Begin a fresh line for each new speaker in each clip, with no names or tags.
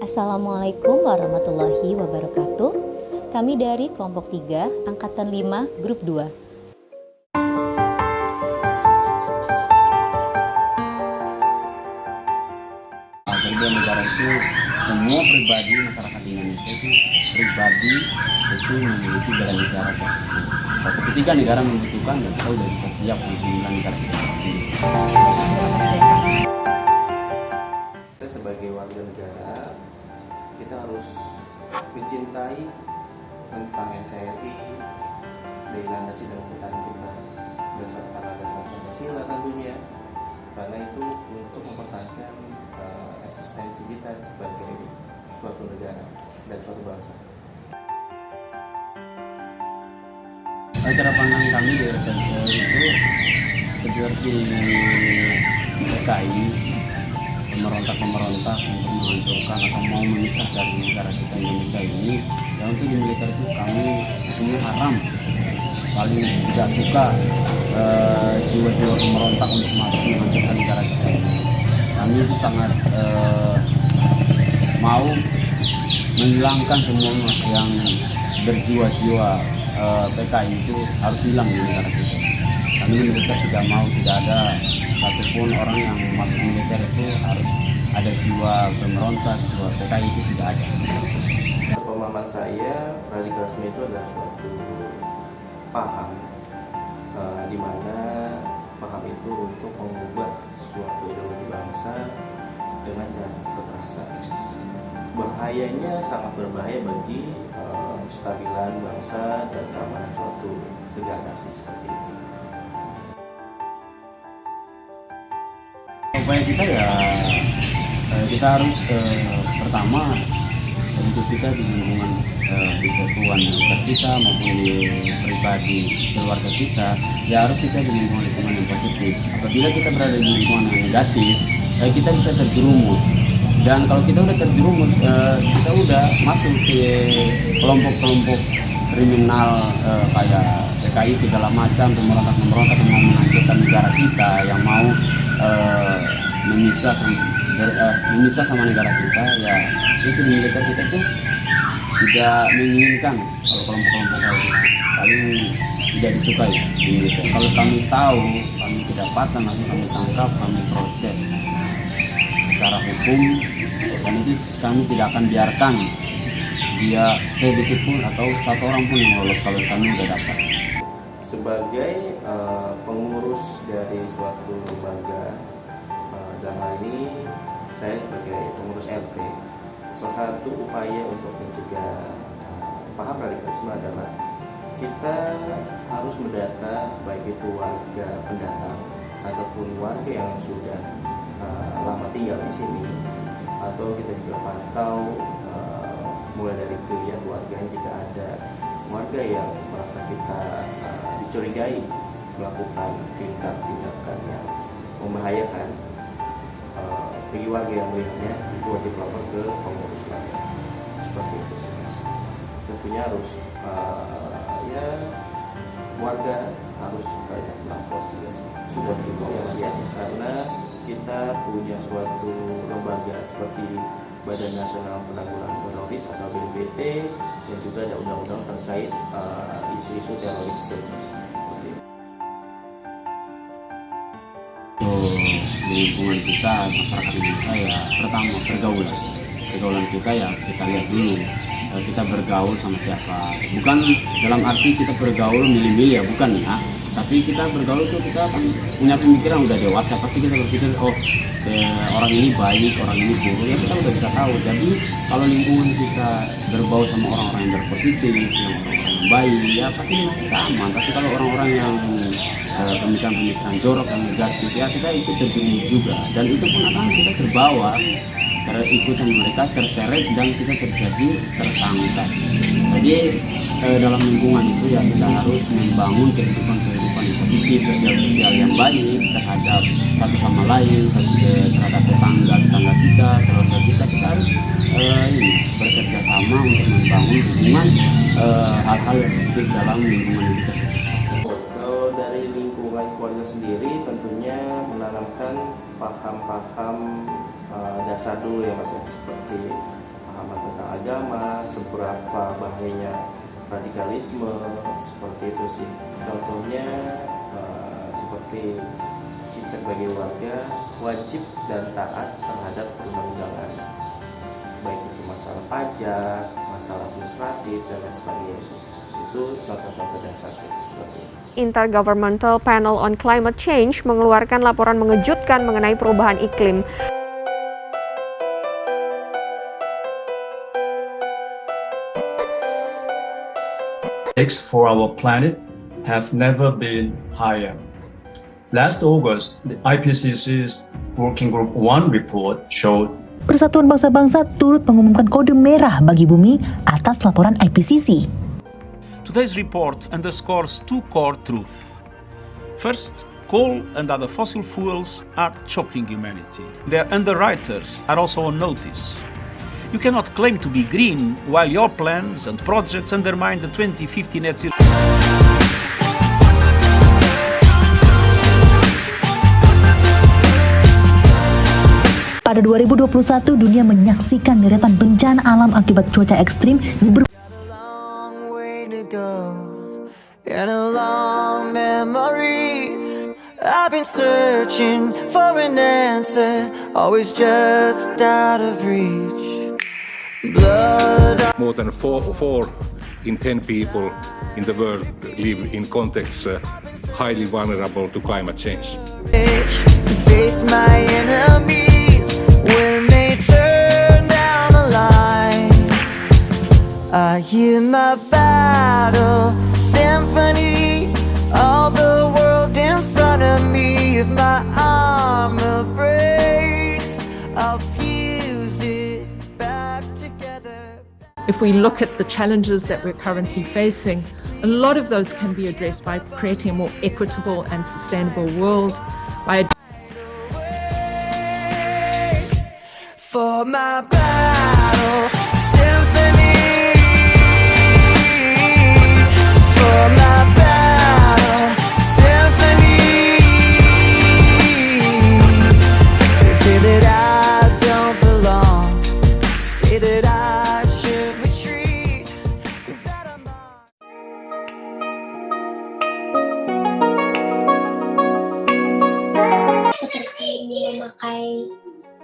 Assalamualaikum warahmatullahi wabarakatuh. Kami dari kelompok 3, angkatan 5, grup 2.
Jadi negara itu semua pribadi masyarakat Indonesia itu pribadi itu memiliki bela negara tersebut. Suatu ketika negara membutuhkan dan kita sudah bisa siap untuk membela negara kita sendiri.
Kita sebagai warga negara kita harus mencintai tentang NKRI dari landasi dan ketan kita berdasarkan landasan Pancasila tentunya, karena itu untuk mempertahankan eksistensi kita sebagai suatu negara dan suatu bangsa.
Cara pandang kami di RTP itu seperti PKI pemberontak untuk menghancurkan atau mau memisah dari negara kita Indonesia ini. Dan untuk di militer itu kami hukumnya haram, paling tidak suka jiwa-jiwa pemberontak untuk masuk menghancurkan negara kita ini. Kami itu sangat mau menghilangkan semua yang berjiwa-jiwa PKI itu harus hilang di negara kita. Kami militer tidak mau, tidak ada satupun orang yang masuk militer itu harus ada jiwa pemberontak, jiwa PKI itu tidak ada.
Pemahaman saya, radikalisme itu adalah suatu paham di mana paham itu untuk mengubah suatu ideologi bangsa dengan cara kekerasan. Bahayanya sangat berbahaya bagi kestabilan bangsa dan keamanan suatu negara seperti itu.
Upaya kita ya kita harus pertama untuk kita di lingkungan di satuan dekat kita maupun di pribadi keluarga kita, ya harus kita di lingkungan yang positif. Apabila kita berada di lingkungan yang negatif, kita bisa terjerumus. Dan kalau kita udah terjerumus, kita udah masuk ke kelompok-kelompok kriminal kayak PKI segala macam, pemberontak yang mau menghancurkan negara kita, yang mau memisah sama negara kita, ya itu di militer kita tuh tidak menginginkan kalau kelompok-kelompok kayak gitu, paling tidak disukai di militer. Kalau kami tahu, kami kedapatan, langsung kami tangkap, kami proses secara hukum, dan itu kami tidak akan biarkan dia sedikit pun atau satu orang pun yang lolos kalau kami udah dapat.
Sebagai pengurus dari suatu lembaga, dalam hal ini saya sebagai pengurus LP, salah satu upaya untuk mencegah paham radikalisme adalah kita harus mendata baik itu warga pendatang ataupun warga yang sudah lama tinggal di sini, atau kita juga pantau mulai dari kelihatan warga, jika ada warga yang merasa kita dicurigai melakukan tindakan yang membahayakan bagi warga yang melihatnya, itu wajib lapor ke pengurus warga. Seperti itu sih mas. Tentunya harus ya warga harus banyak lapor juga sih. Sudah cukup ya, karena kita punya suatu lembaga seperti Badan Nasional Penanggulangan Teroris atau BNPT, dan juga ada undang-undang terkait isu-isu terorisme.
Di lingkungan kita, masyarakat Indonesia, ya pertama pergaulan kita ya kita lihat dulu, kita bergaul sama siapa. Bukan dalam arti kita bergaul milih-milih ya, bukan ya, tapi kita bergaul tuh kita kan punya pemikiran udah dewasa, pasti kita berpikir orang ini baik, orang ini buruk, ya kita udah bisa tahu. Jadi kalau lingkungan kita berbau sama orang-orang yang berpositif, yang orang-orang yang baik, ya pasti kita aman. Tapi kalau orang-orang yang pemikiran-pemikiran jorok yang negatif, ya kita ikut terjerumus juga, dan itu pun akan kita terbawa, ikut sama mereka, terseret, dan kita terjadi tersangka. Jadi dalam lingkungan itu ya kita harus membangun kehidupan yang positif, sosial yang baik terhadap satu sama lain, terhadap tetangga kita, keluarga kita harus bekerja sama untuk membangun hubungan hal-hal yang positif dalam lingkungan kita sendiri.
Kalau dari lingkungan keluarga sendiri, tentunya menanamkan paham-paham dasar dulu ya mas, seperti agama, seberapa bahayanya radikalisme, seperti itu sih. Contohnya seperti kita sebagai warga wajib dan taat terhadap perundang-undangan, baik itu masalah pajak, masalah administratif dan lain sebagainya. Itu contoh-contoh dasar sih seperti itu.
Intergovernmental Panel on Climate Change mengeluarkan laporan mengejutkan mengenai perubahan iklim.
Stakes for our planet have never been higher. Last August, the IPCC's Working Group 1 report showed
Persatuan Bangsa-Bangsa turut mengumumkan kode merah bagi bumi atas laporan IPCC.
Today's report underscores two core truths. First, coal and other fossil fuels are choking humanity. Their underwriters are also on notice. You cannot claim to be green while your plans and projects undermine the 2050 net zero.
Pada 2021, dunia menyaksikan deretan bencana alam akibat cuaca ekstrim yang
And a long memory. I've been searching for an answer, always just out of reach. Blood.
More than 4 in 10 people in the world live in contexts highly vulnerable to climate change.
To face my enemies when they turn down the line. I hear my battle symphony, all the world in front of me. If my armor breaks, I'll fuse it back together.
If we look at the challenges that we're currently facing, a lot of those can be addressed by creating a more equitable and sustainable world, by
for my battle symphony, for my battle symphony. They say that I don't belong, say that I should retreat, that I'm not.
Seperti memakai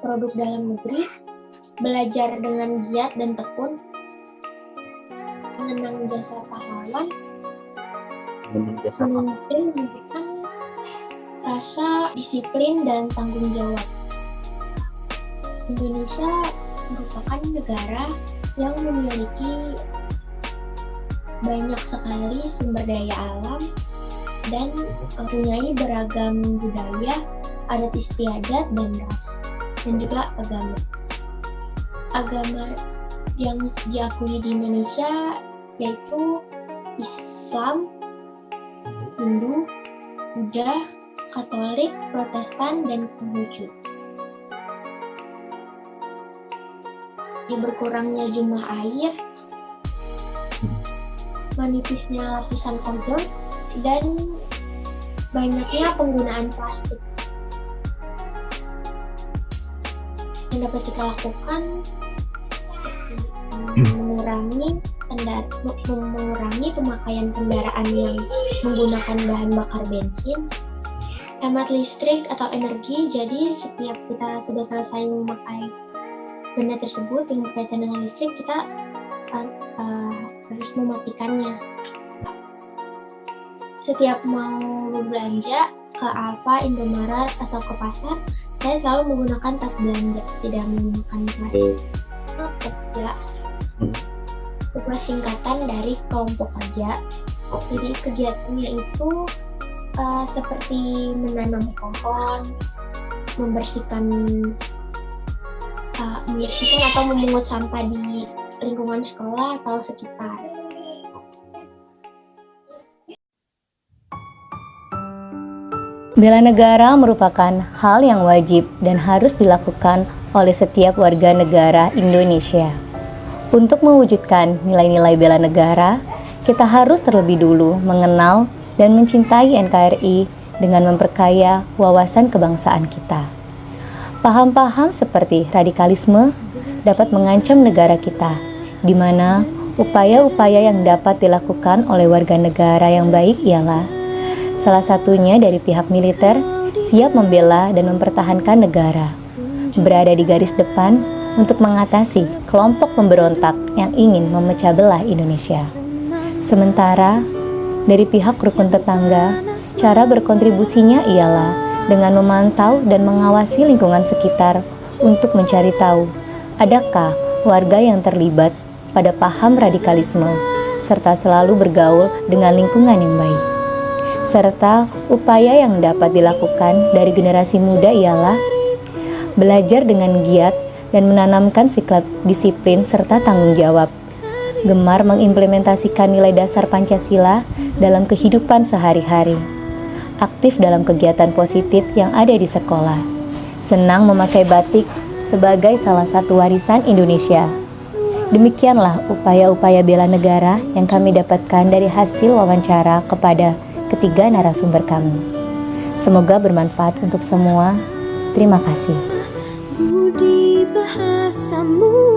produk dalam negeri, belajar dengan giat dan tekun, mengenang jasa pahlawan, memimpin memberikan rasa disiplin dan tanggung jawab. Indonesia merupakan negara yang memiliki banyak sekali sumber daya alam dan mempunyai beragam budaya, adat istiadat, dan ras, dan juga agama. Agama yang diakui di Indonesia yaitu Islam, Hindu, Buddha, Katolik, Protestan, dan Konghucu. Berkurangnya jumlah air, menipisnya lapisan ozon, dan banyaknya penggunaan plastik. Yang dapat kita lakukan mengurangi pemakaian kendaraan yang menggunakan bahan bakar bensin, hemat listrik atau energi. Jadi setiap kita sudah selesai memakai benda tersebut yang berkaitan dengan listrik, kita harus mematikannya. Setiap mau belanja ke Alfa, Indomaret, atau ke pasar, saya selalu menggunakan tas belanja, tidak menggunakan plastik. Pokja, sebuah singkatan dari kelompok kerja. Jadi kegiatannya itu seperti menanam pohon, membersihkan atau memungut sampah di lingkungan sekolah atau sekitar.
Bela negara merupakan hal yang wajib dan harus dilakukan oleh setiap warga negara Indonesia. Untuk mewujudkan nilai-nilai bela negara, kita harus terlebih dulu mengenal dan mencintai NKRI dengan memperkaya wawasan kebangsaan kita. Paham-paham seperti radikalisme dapat mengancam negara kita di mana upaya-upaya yang dapat dilakukan oleh warga negara yang baik ialah salah satunya dari pihak militer siap membela dan mempertahankan negara, berada di garis depan untuk mengatasi kelompok pemberontak yang ingin memecah belah Indonesia. Sementara dari pihak rukun tetangga, cara berkontribusinya ialah dengan memantau dan mengawasi lingkungan sekitar untuk mencari tahu adakah warga yang terlibat pada paham radikalisme, serta selalu bergaul dengan lingkungan yang baik. Serta upaya yang dapat dilakukan dari generasi muda ialah belajar dengan giat dan menanamkan sikap disiplin serta tanggung jawab, gemar mengimplementasikan nilai dasar Pancasila dalam kehidupan sehari-hari, aktif dalam kegiatan positif yang ada di sekolah, senang memakai batik sebagai salah satu warisan Indonesia. Demikianlah upaya-upaya bela negara yang kami dapatkan dari hasil wawancara kepada ketiga narasumber kami. Semoga bermanfaat untuk semua. Terima kasih.
Budi bahasamu